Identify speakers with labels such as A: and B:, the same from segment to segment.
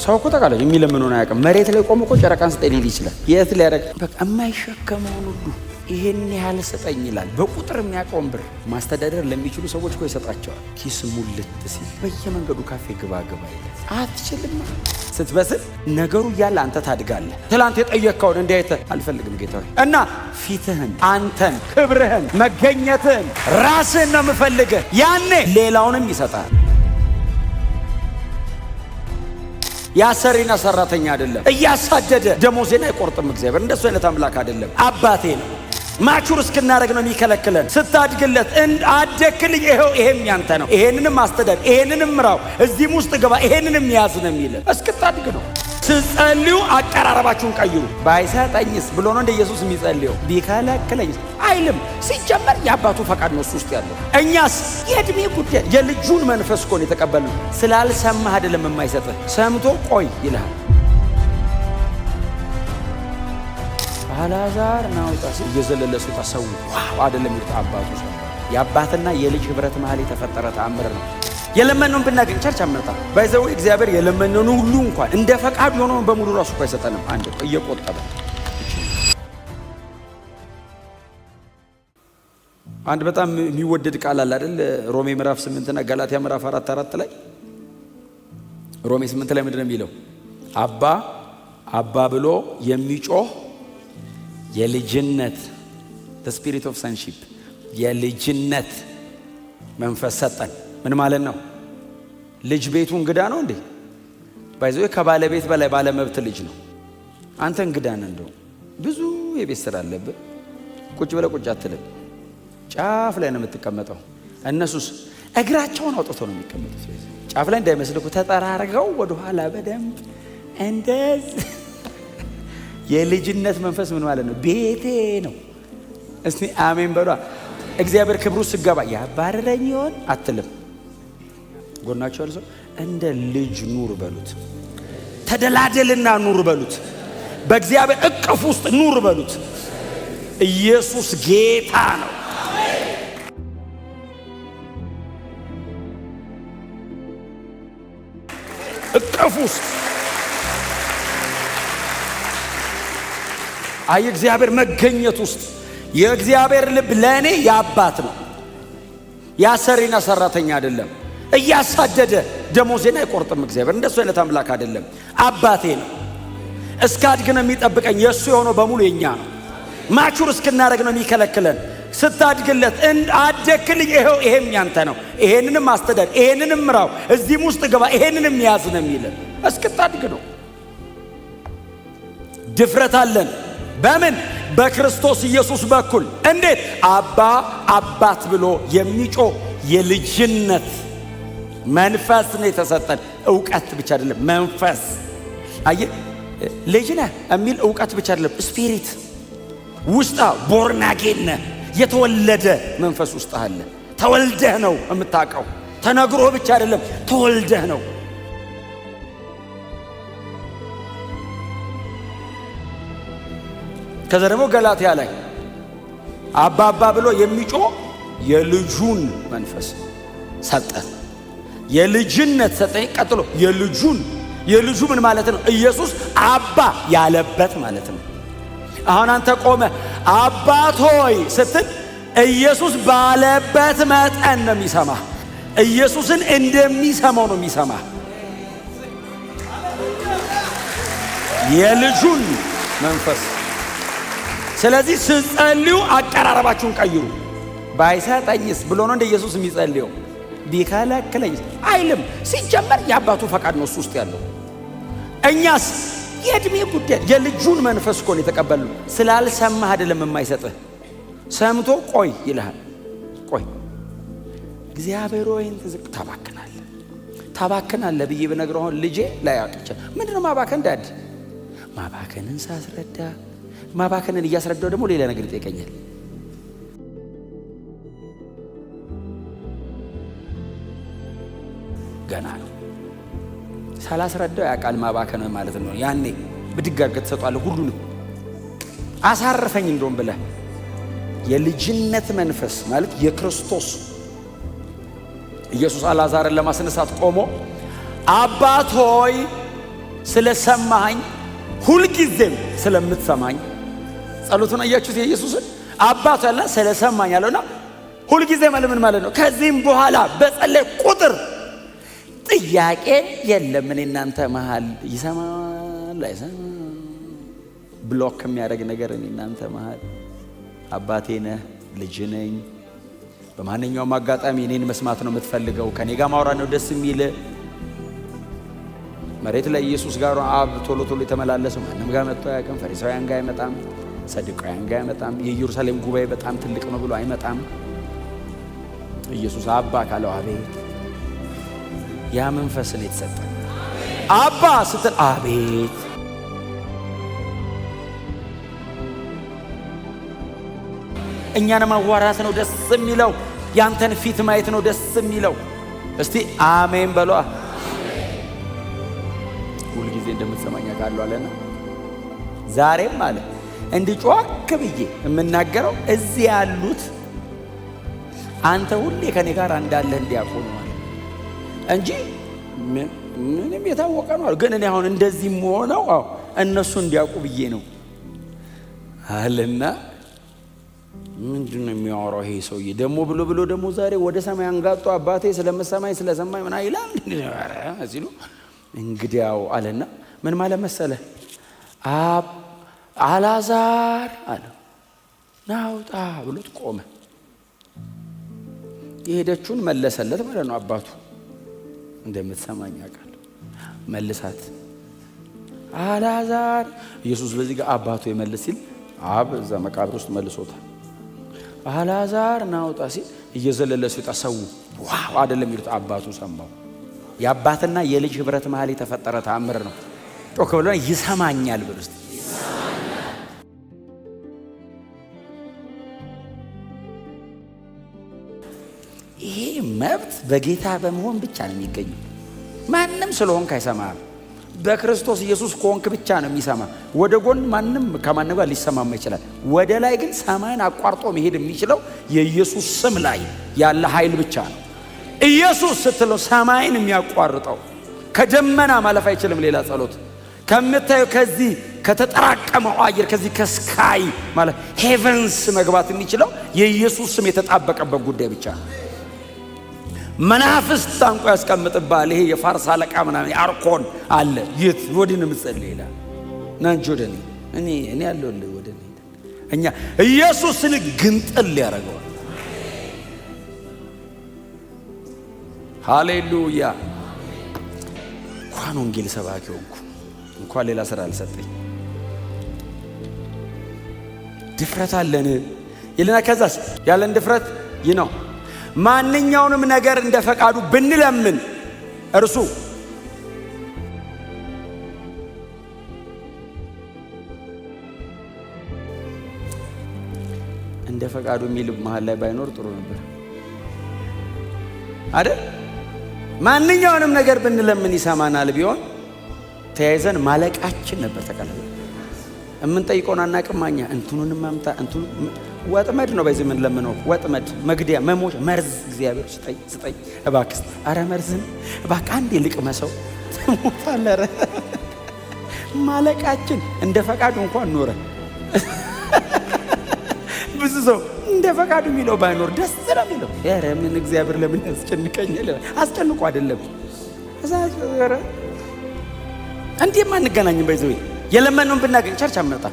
A: ሰው እኮ ተቃለ የሚለምነውን አያውቅም። መሬት ላይ ቆሞ እኮ ጨረቃን ስጠኝ ሊል ይችላል። የት ሊያደርግ በቃ የማይሸከመውን ሁሉ ይሄን ያህል ስጠኝ ይላል። በቁጥር የሚያውቀውን ብር ማስተዳደር ለሚችሉ ሰዎች እኮ ይሰጣቸዋል። ኪስ ሙልት ሲል በየመንገዱ ካፌ ግባ ይላል። አትችልም ስትበስል ነገሩ እያለ አንተ ታድጋለህ። ትላንት የጠየቅከውን እንዲያይተ አልፈልግም ጌታዬ እና ፊትህን፣ አንተን፣ ክብርህን፣ መገኘትህን፣ ራስህን ነው የምፈልግህ። ያኔ ሌላውንም ይሰጣል። ያሰሪና ሰራተኛ አይደለም። እያሳደደ ደሞዜን አይቆርጥም እግዚአብሔር። እንደሱ አይነት አምላክ አይደለም። አባቴ ነው። ማቹር እስክናደርግ ነው የሚከለክለን። ስታድግለት አደክልኝ፣ ይሄም ያንተ ነው፣ ይሄንንም አስተዳድር፣ ይሄንንም ምራው፣ እዚህም ውስጥ ግባ፣ ይሄንንም ያዝ ነው የሚለው። እስክታድግ ነው። ስትጸልዩ አቀራረባችሁን ቀይሩ። ባይሰጠኝስ ብሎ ነው እንደ ኢየሱስ የሚጸልየው። ቢከለክለኝስ አይልም። ሲጀመር የአባቱ ፈቃድ ነው እሱ ውስጥ ያለው። እኛስ የእድሜ ጉዳይ የልጁን መንፈስ እኮ ነው የተቀበልነው። ስላልሰማህ አይደለም የማይሰጥህ፣ ሰምቶ ቆይ ይልሃል። አልዓዛር ናውጣ ሲል እየዘለለ ሲወጣ ሰው ዋው አይደለም ይሉት አባቱ ሰው። የአባትና የልጅ ህብረት መሃል የተፈጠረ ተአምር ነው። የለመነውን ብናገኝ ቸርች አመጣ ባይዘው እግዚአብሔር የለመነውን ሁሉ እንኳን እንደ ፈቃድ ሆኖ በሙሉ ራሱ አይሰጠንም። አንድ እየቆጠበ አንድ በጣም የሚወደድ ቃል አለ አይደል? ሮሜ ምዕራፍ 8 እና ገላትያ ምዕራፍ 4 ላይ ሮሜ 8 ላይ ምንድነው የሚለው? አባ አባ ብሎ የሚጮህ የልጅነት the spirit of sonship የልጅነት መንፈስ ሰጠን። ምን ማለት ነው? ልጅ ቤቱ እንግዳ ነው እንዴ? ባይዘው ከባለቤት በላይ ባለመብት ልጅ ነው። አንተ እንግዳ ነህ። እንደው ብዙ የቤት ስራ አለብህ። ቁጭ ብለህ ቁጭ አትልም። ጫፍ ላይ ነው የምትቀመጠው። እነሱስ እግራቸውን አውጥተው ነው የሚቀመጡት። ጫፍ ላይ እንዳይመስልኩ ተጠራርገው ወደ ኋላ በደንብ እንደዚህ። የልጅነት መንፈስ ምን ማለት ነው? ቤቴ ነው። እስቲ አሜን በሏ። እግዚአብሔር ክብሩ ሲገባ ያባረረኝ ይሆን አትልም። ጎናቸው ያለው እንደ ልጅ ኑር በሉት። ተደላደልና ኑር በሉት። በእግዚአብሔር እቅፍ ውስጥ ኑር በሉት። ኢየሱስ ጌታ ነው። እቅፍ ውስጥ አይ እግዚአብሔር መገኘት ውስጥ የእግዚአብሔር ልብ ለእኔ የአባት ነው። ያሰሪና ሰራተኛ አይደለም። እያሳደደ ደሞዜን አይቆርጥም እግዚአብሔር። እንደሱ አይነት አምላክ አይደለም። አባቴ ነው። እስካድግ ነው የሚጠብቀኝ። የእሱ የሆነው በሙሉ የኛ ነው። ማቹር እስክናደርግ ነው የሚከለክለን። ስታድግለት አደክልኝ፣ ይሄም ያንተ ነው፣ ይሄንንም አስተዳድር፣ ይሄንንም ምራው፣ እዚህም ውስጥ ግባ፣ ይሄንንም ያዝ ነው የሚለን። እስክታድግ ነው። ድፍረት አለን። በምን? በክርስቶስ ኢየሱስ በኩል። እንዴት? አባ አባት ብሎ የሚጮህ የልጅነት መንፈስ ነው የተሰጠን። እውቀት ብቻ አይደለም፣ መንፈስ። አየ ልጅ ነህ የሚል እውቀት ብቻ አይደለም፣ ስፒሪት ውስጣ ቦርናጌን የተወለደ መንፈስ ውስጥ አለ። ተወልደህ ነው የምታውቀው። ተነግሮ ብቻ አይደለም፣ ተወልደህ ነው። ከዛ ደግሞ ገላትያ ላይ አባ አባ ብሎ የሚጮህ የልጁን መንፈስ ሰጠን። የልጅነት ሰጠኝ። ቀጥሎ የልጁ ምን ማለት ነው? ኢየሱስ አባ ያለበት ማለት ነው። አሁን አንተ ቆመ አባት ሆይ ስትል ኢየሱስ ባለበት መጠን ነው የሚሰማ። ኢየሱስን እንደሚሰማው ነው የሚሰማ። የልጁን መንፈስ። ስለዚህ ስትጸልዩ አቀራረባችሁን ቀይሩ። ባይሰጠኝስ ብሎ ነው እንደ ኢየሱስ የሚጸልየው። ቢከለክለኝስ አይልም። ሲጀመር የአባቱ ፈቃድ ነው እሱ ውስጥ ያለው። እኛስ የእድሜ ጉዳይ የልጁን መንፈስ እኮ ነው የተቀበልነው። ስላልሰማህ አይደለም የማይሰጥህ፣ ሰምቶ ቆይ ይልሃል። ቆይ እግዚአብሔር ሆይን ትዝቅ ታባክናለህ ብዬ ብነግረው አሁን ልጄ ላይ ያውቅቻ ምንድነው ማባከን? ዳድ ማባከንን ሳስረዳ ማባከንን እያስረዳው ደግሞ ሌላ ነገር ይጠይቀኛል። ገና ነው ሳላስረዳው ያውቃል ማባከን ማለት ነው። ያኔ ብድግ አድርገህ ትሰጧለህ። ሁሉንም አሳርፈኝ እንደውም ብለህ የልጅነት መንፈስ ማለት የክርስቶስ ኢየሱስ አልዓዛርን ለማስነሳት ቆሞ አባት ሆይ ስለሰማኝ ሁልጊዜም ስለምትሰማኝ ጸሎቱን አያችሁት? የኢየሱስን አባቱ ያለ ስለሰማኝ ያለውና ሁልጊዜ ማለት ምን ማለት ነው? ከዚህም በኋላ በጸለይ ቁጥር ጥያቄ የለም። እኔ እናንተ መሃል ይሰማል አይሰማም ብሎክ የሚያደርግ ነገር እኔ እናንተ መሃል አባቴ ነህ፣ ልጅ ነኝ። በማንኛውም አጋጣሚ እኔን መስማት ነው የምትፈልገው፣ ከኔ ጋር ማውራት ነው ደስ የሚል። መሬት ላይ ኢየሱስ ጋር አብ ቶሎ ቶሎ የተመላለሰው ማንም ጋር መጥቶ አያውቅም። ፈሪሳውያን ጋር አይመጣም፣ ሰዱቃውያን ጋር አይመጣም። የኢየሩሳሌም ጉባኤ በጣም ትልቅ ነው ብሎ አይመጣም። ኢየሱስ አባ ካለው አቤት። ያ መንፈስ ነው የተሰጠ። አባ ስትል አቤት። እኛን ማዋራት ነው ደስ የሚለው፣ ያንተን ፊት ማየት ነው ደስ የሚለው። እስቲ አሜን በሏ። ሁልጊዜ እንደምትሰማኝ አውቃለሁ አለና ዛሬም አለ እንዲህ ጮክ ብዬ የምናገረው እዚህ ያሉት አንተ ሁሌ ከኔ ጋር እንዳለህ እንዲያውቁ ነው ማለት እንጂ ምንም የታወቀ ነው። ግን እኔ አሁን እንደዚህ ሆነው እነሱ እንዲያውቁ ብዬ ነው አለና ምንድነው የሚያወራው ይሄ ሰውዬ ደግሞ ብሎ ደግሞ ዛሬ ወደ ሰማይ አንጋጦ አባቴ ስለምሰማኝ ስለሰማኝ ምን አይላል ሲሉ እንግዲያው አለና ምን ማለት መሰለ አልዓዛር አለ ናውጣ ብሎት ቆመ። የሄደችውን መለሰለት ማለት ነው። አባቱ እንደምትሰማኝ አውቃለሁ መልሳት አልዓዛር። ኢየሱስ በዚህ ጋር አባቱ ይመልስ ሲል አብ እዛ መቃብር ውስጥ መልሶታል። አልዓዛር ናውጣ ሲል እየዘለለ ሲወጣ ሰው ዋው አይደለም ይሉት አባቱ ሰማው። የአባትና የልጅ ህብረት መሃል የተፈጠረ ተአምር ነው። ጮክ ብሎ ይሰማኛል ብሎ እስቲ ይሄ መብት በጌታ በመሆን ብቻ ነው የሚገኘው። ማንም ስለሆንክ አይሰማም። በክርስቶስ ኢየሱስ ከሆንክ ብቻ ነው የሚሰማ። ወደ ጎን ማንም ከማንም ጋር ሊሰማማ ይችላል። ወደ ላይ ግን ሰማይን አቋርጦ መሄድ የሚችለው የኢየሱስ ስም ላይ ያለ ኃይል ብቻ ነው። ኢየሱስ ስትለው ሰማይን የሚያቋርጠው ከደመና ማለፍ አይችልም። ሌላ ጸሎት ከምታዩ ከዚህ ከተጠራቀመው አየር ከዚህ ከስካይ ማለት ሄቨንስ መግባት የሚችለው የኢየሱስ ስም የተጣበቀበት ጉዳይ ብቻ ነው። መናፍስት ታንቆ ያስቀምጥባል። ይሄ የፋርስ አለቃ ምናምን አርኮን አለ የት ወዲን ምጸል ይላል ናንጆ ወደኔ እኔ ያለውልህ ወደኔ እኛ ኢየሱስን ግንጥል ያደርገዋል። ሃሌሉያ። እንኳን ወንጌል ሰባኪ ሆንኩ፣ እንኳን ሌላ ስራ አልሰጠኝ። ድፍረት አለን ይልና ከዛስ ያለን ድፍረት ይህ ነው። ማንኛውንም ነገር እንደ ፈቃዱ ብንለምን እርሱ እንደ ፈቃዱ የሚል መሃል ላይ ባይኖር ጥሩ ነበር አይደል? ማንኛውንም ነገር ብንለምን ይሰማናል ቢሆን ተያይዘን ማለቃችን ነበር። ተቀላለ የምንጠይቀውን አናቅማኛ እንትኑን ማምጣ እንትኑ ወጥመድ ነው። በዚህ ምን ለምነው ወጥመድ መግደያ መሞች መርዝ እግዚአብሔር ስጠኝ እባክህ። አረ መርዝን እባክህ አንዴ ልቅመሰው ትሞታለህ። ማለቃችን እንደ ፈቃዱ እንኳን ኖረ። ብዙ ሰው እንደ ፈቃዱ የሚለው ባይኖር ደስ ስለሚለው ያረ ምን እግዚአብሔር ለምን ያስጨንቀኛል? አስጨንቆ አይደለም አዛረ እንዴ ማንገናኝም ባይዘው የለመነውን ብናገኝ ቸርች አመጣ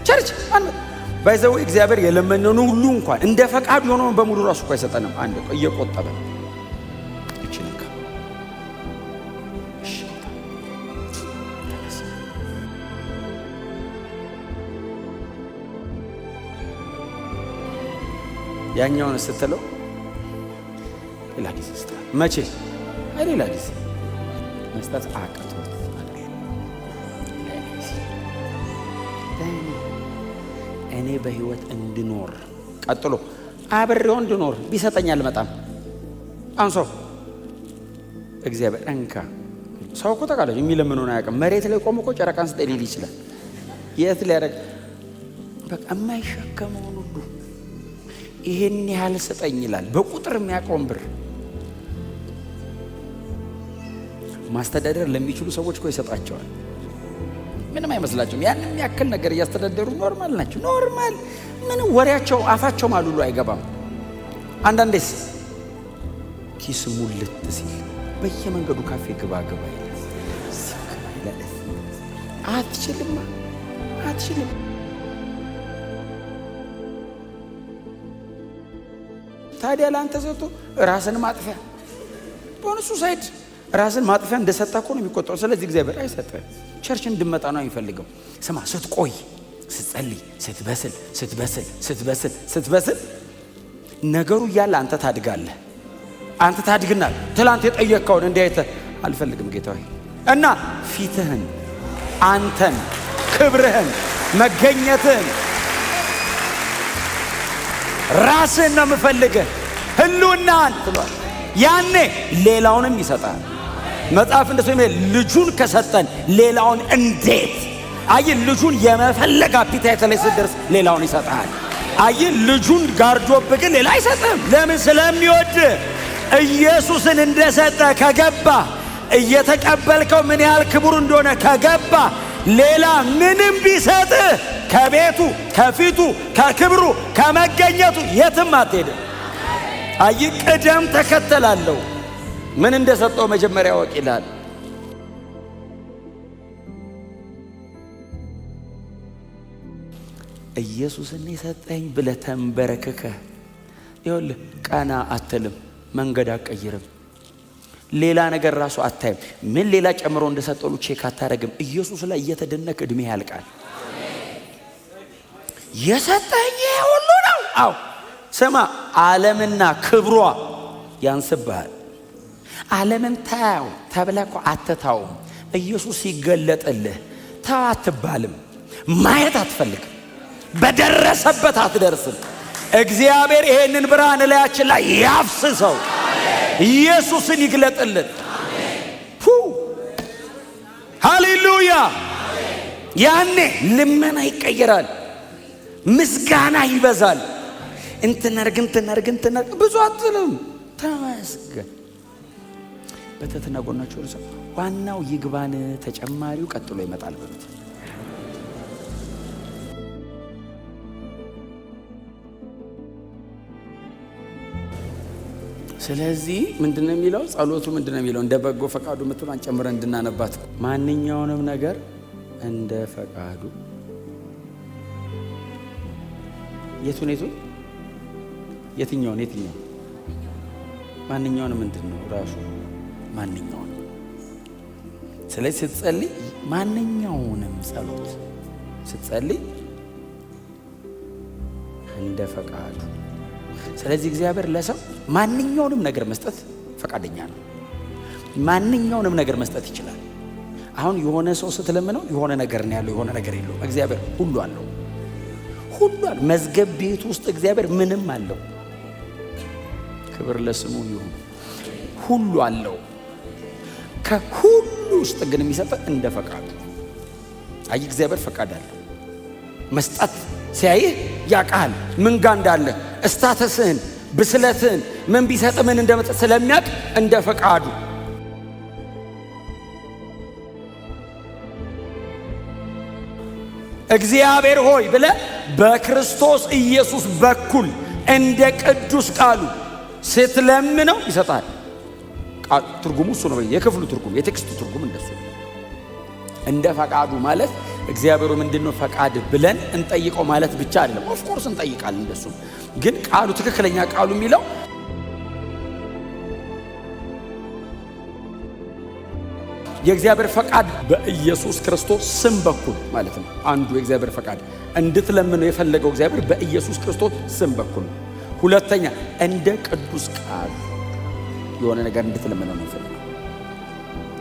A: ቸርች አንመጣ ባይዘው እግዚአብሔር የለመነውን ሁሉ እንኳን እንደ ፈቃዱ ሆኖ በሙሉ ራሱ እኮ አይሰጠንም። አንድ እየቆጠበ እቺንካ ያኛውን ስትለው ሌላ ጊዜ ስትለው መቼ ሌላ ጊዜ መስጠት አቅቶት እኔ በህይወት እንድኖር ቀጥሎ አብሬው እንድኖር ቢሰጠኝ አልመጣም። አንሶ እግዚአብሔር እንካ ሰው እኮ ተቃለ የሚለምነውን አያውቅም። መሬት ላይ ቆሞ እኮ ጨረቃን ስጠኝ ሊል ይችላል። የት ሊያደርግ በቃ የማይሸከመውን ሁሉ ይሄን ያህል ስጠኝ ይላል። በቁጥር የሚያውቀውን ብር ማስተዳደር ለሚችሉ ሰዎች እኮ ይሰጣቸዋል። ምንም አይመስላቸውም። ያንን ያክል ነገር እያስተዳደሩ ኖርማል ናቸው። ኖርማል ምንም ወሬያቸው አፋቸው ማሉሉ አይገባም። አንዳንዴስ ኪስ ሙልት ሲል በየመንገዱ ካፌ ግባ ይላል። አትችልም። ታዲያ ለአንተ ሰጥቶ ራስን ማጥፊያ ቦነሱ ሳይድ ራስን ማጥፊያ እንደሰጣ እኮ ነው የሚቆጠረው። ስለዚህ እግዚአብሔር አይሰጥም። ቸርች እንድመጣ ነው የሚፈልገው። ስማ፣ ስትቆይ፣ ስትጸልይ፣ ስትበስል ነገሩ እያለ አንተ ታድጋለህ። አንተ ታድግና ትላንት የጠየቅከውን እንዲያይተ አልፈልግም ጌታ ሆይ እና ፊትህን፣ አንተን፣ ክብርህን፣ መገኘትህን፣ ራስህን ነው የምፈልግህ፣ ህልውናህን ትሏል። ያኔ ሌላውንም ይሰጣል። መጽሐፍ እንደሱ የሚል ልጁን ከሰጠን ሌላውን እንዴት ልጁን የመፈለግ አፒታይት ላይ ስትደርስ ሌላውን ይሰጣል። ልጁን ጋርዶብህ ግን ሌላ አይሰጥም። ለምን? ስለሚወድ። ኢየሱስን እንደሰጠ ከገባ እየተቀበልከው ምን ያህል ክቡር እንደሆነ ከገባ ሌላ ምንም ቢሰጥህ ከቤቱ፣ ከፊቱ፣ ከክብሩ፣ ከመገኘቱ የትም አትሄድም። ቅደም ተከተላለሁ። ምን እንደሰጠው መጀመሪያ ወቅ ይላል። ኢየሱስን የሰጠኝ ብለህ ተንበረከከህ ይኸውልህ፣ ቀና አትልም፣ መንገድ አትቀይርም፣ ሌላ ነገር ራሱ አታይም። ምን ሌላ ጨምሮ እንደሰጠሉ ቼክ አታረግም። ኢየሱስ ላይ እየተደነቅ እድሜ ያልቃል። የሰጠኝ ሁሉ ነው። አዎ ስማ፣ ዓለምና ክብሯ ያንስብሃል። ዓለምን ታያው ተብለህ እኮ አትታውም። ኢየሱስ ሲገለጥልህ ተው አትባልም። ማየት አትፈልግም። በደረሰበት አትደርስም። እግዚአብሔር ይሄንን ብርሃን ላያችን ላይ ያፍስሰው። ኢየሱስን ይግለጥልን። ሃሌሉያ! ያኔ ልመና ይቀየራል፣ ምስጋና ይበዛል። እንትነርግ ብዙ አትልም። ተመስገን። በትህትና ጎናችሁ ሰው ዋናው ይግባን፣ ተጨማሪው ቀጥሎ ይመጣል በሉት። ስለዚህ ምንድነው የሚለው? ጸሎቱ ምንድነው የሚለው? እንደ በጎ ፈቃዱ ምትሏን ጨምረን እንድናነባት። ማንኛውንም ነገር እንደ ፈቃዱ የትኛውን ማንኛውንም ምንድነው ራሱ ማንኛውንም። ስለዚህ ስትጸልይ ማንኛውንም ጸሎት ስትጸልይ እንደ ፈቃዱ። ስለዚህ እግዚአብሔር ለሰው ማንኛውንም ነገር መስጠት ፈቃደኛ ነው። ማንኛውንም ነገር መስጠት ይችላል። አሁን የሆነ ሰው ስትለምነው የሆነ ነገር ነው ያለው፣ የሆነ ነገር የለውም። እግዚአብሔር ሁሉ አለው። መዝገብ ቤት ውስጥ እግዚአብሔር ምንም አለው። ክብር ለስሙ ይሁን። ሁሉ አለው። ከሁሉ ውስጥ ግን የሚሰጥ እንደ ፈቃዱ። እግዚአብሔር ፈቃድ አለው። መስጠት ሲያይህ ያውቃል ምን ጋር እንዳለ፣ እስታተስህን፣ ብስለትህን፣ ምን ቢሰጥ ምን እንደመጣ ስለሚያውቅ እንደ ፈቃዱ። እግዚአብሔር ሆይ ብለህ በክርስቶስ ኢየሱስ በኩል እንደ ቅዱስ ቃሉ ስትለምነው ይሰጣል። ትርጉሙ እሱ ነው። የክፍሉ ትርጉም፣ የቴክስቱ ትርጉም እንደሱ። እንደ ፈቃዱ ማለት እግዚአብሔሩ ምንድነው ፈቃድ ብለን እንጠይቀው ማለት ብቻ አይደለም። ኦፍ ኮርስ እንጠይቃለን እንደሱ። ግን ቃሉ ትክክለኛ ቃሉ የሚለው የእግዚአብሔር ፈቃድ በኢየሱስ ክርስቶስ ስም በኩል ማለት ነው። አንዱ የእግዚአብሔር ፈቃድ እንድትለምነው የፈለገው እግዚአብሔር በኢየሱስ ክርስቶስ ስም በኩል። ሁለተኛ እንደ ቅዱስ ቃሉ የሆነ ነገር እንድትለምነው ነው የፈለገው።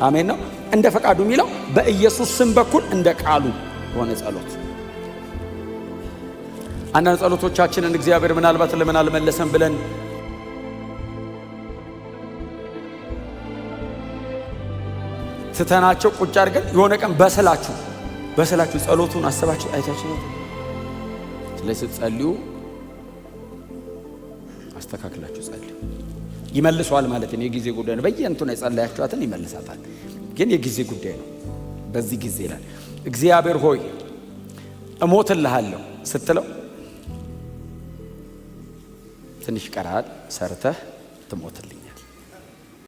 A: አሜን ነው። እንደ ፈቃዱ የሚለው በኢየሱስ ስም በኩል እንደ ቃሉ የሆነ ጸሎት። አንዳንድ ጸሎቶቻችንን እግዚአብሔር ምናልባት ለምን አልመለሰም ብለን ስተናቸው ቁጭ አድርገን የሆነ ቀን በስላችሁ ጸሎቱን አሰባችሁ አይታችሁ ነው። ስለዚህ ጸልዩ፣ አስተካክላችሁ ጸልዩ። ይመልሰዋል ማለት ነው። የጊዜ ጉዳይ ነው። በየእንቱ ነው የጸለያችኋትን ይመልሳታል። ግን የጊዜ ጉዳይ ነው። በዚህ ጊዜ ይላል እግዚአብሔር ሆይ እሞትልሃለሁ ስትለው ትንሽ ቀራል ሰርተህ ትሞትልኝ